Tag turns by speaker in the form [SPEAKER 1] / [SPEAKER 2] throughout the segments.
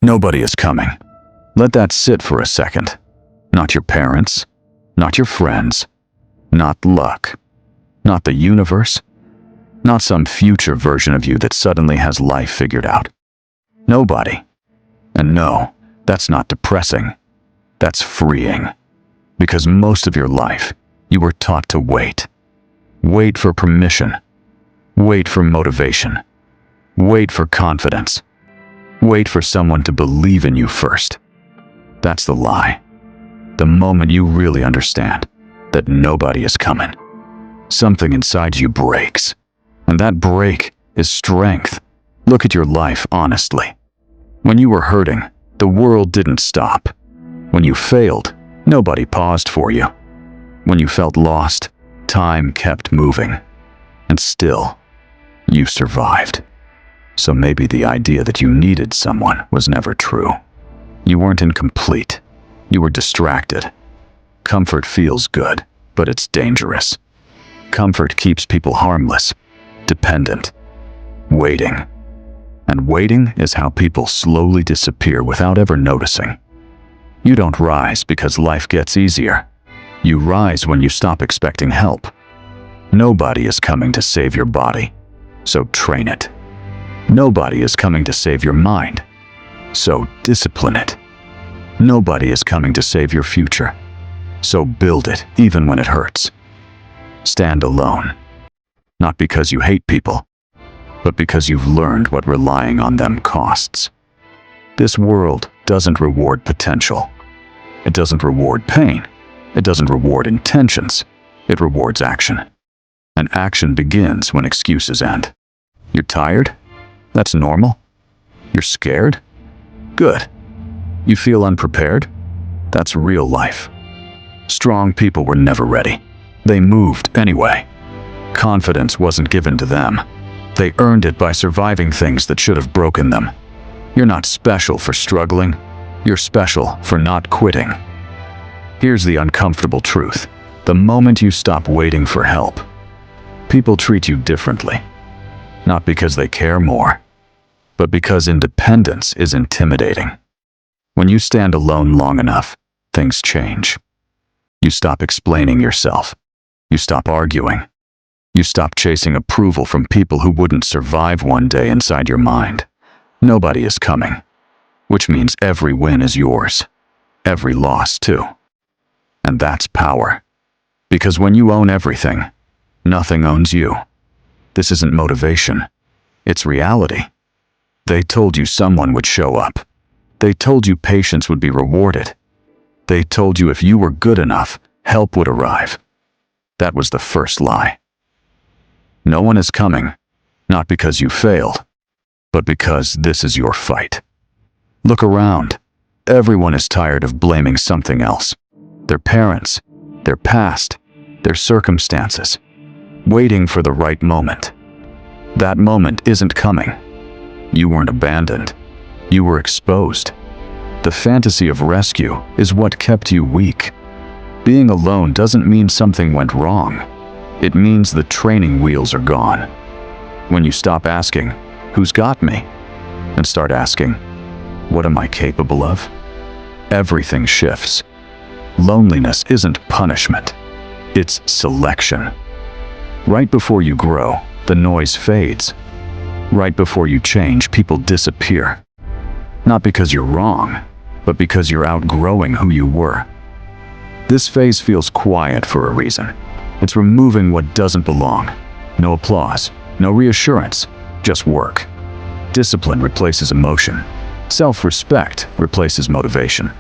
[SPEAKER 1] Nobody is coming. Let that sit for a second. Not your parents, not your friends, not luck, not the universe, not some future version of you that suddenly has life figured out. Nobody. And no, that's not depressing. That's freeing. Because most of your life, you were taught to wait. Wait for permission. Wait for motivation. Wait for confidence. Wait for someone to believe in you first. That's the lie. The moment you really understand that nobody is coming, something inside you breaks. And that break is strength. Look at your life honestly. When you were hurting, the world didn't stop. When you failed, nobody paused for you. When you felt lost, time kept moving. And still, you survived. So maybe the idea that you needed someone was never true. You weren't incomplete. You were distracted. Comfort feels good, but it's dangerous. Comfort keeps people harmless, dependent, waiting. And waiting is how people slowly disappear without ever noticing. You don't rise because life gets easier. You rise when you stop expecting help. Nobody is coming to save your body, so train it. Nobody is coming to save your mind, so discipline it. Nobody is coming to save your future, so build it even when it hurts. Stand alone, not because you hate people, but because you've learned what relying on them costs. This world doesn't reward potential. It doesn't reward pain. It doesn't reward intentions. It rewards action. And action begins when excuses end. You're tired? That's normal. You're scared? Good. You feel unprepared? That's real life. Strong people were never ready. They moved anyway. Confidence wasn't given to them. They earned it by surviving things that should have broken them. You're not special for struggling. You're special for not quitting. Here's the uncomfortable truth. The moment you stop waiting for help, people treat you differently. Not because they care more, but because independence is intimidating. When you stand alone long enough, things change. You stop explaining yourself. You stop arguing. You stop chasing approval from people who wouldn't survive one day inside your mind. Nobody is coming, which means every win is yours. Every loss, too. And that's power. Because when you own everything, nothing owns you. This isn't motivation. It's reality. They told you someone would show up. They told you patience would be rewarded. They told you if you were good enough, help would arrive. That was the first lie. No one is coming, not because you failed, but because this is your fight. Look around. Everyone is tired of blaming something else. Their parents, their past, their circumstances, waiting for the right moment. That moment isn't coming. You weren't abandoned. You were exposed. The fantasy of rescue is what kept you weak. Being alone doesn't mean something went wrong. It means the training wheels are gone. When you stop asking, "Who's got me?" and start asking, "What am I capable of?" everything shifts. Loneliness isn't punishment. It's selection. Right before you grow, the noise fades. Right before you change, people disappear. Not because you're wrong, but because you're outgrowing who you were. This phase feels quiet for a reason. It's removing what doesn't belong. No applause, no reassurance, just work. Discipline replaces emotion. Self-respect replaces motivation.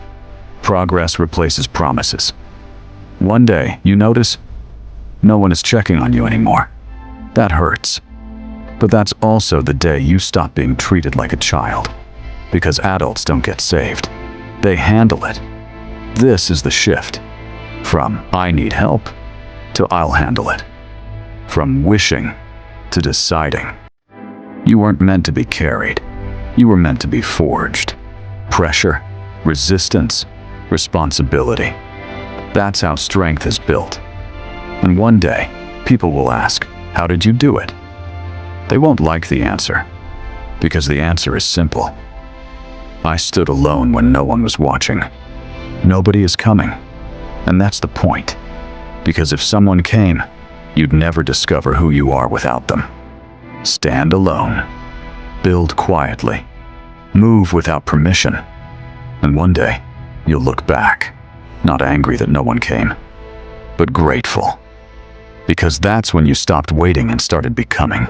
[SPEAKER 1] Progress replaces promises. One day, you notice, no one is checking on you anymore. That hurts. But that's also the day you stop being treated like a child. Because adults don't get saved. They handle it. This is the shift. From "I need help" to "I'll handle it." From wishing to deciding. You weren't meant to be carried. You were meant to be forged. Pressure, resistance, responsibility. That's how strength is built. And one day, people will ask, "How did you do it?" They won't like the answer, because the answer is simple. I stood alone when no one was watching. Nobody is coming. And that's the point. Because if someone came, you'd never discover who you are without them. Stand alone. Build quietly. Move without permission. And one day, you'll look back, not angry that no one came, but grateful. Because that's when you stopped waiting and started becoming.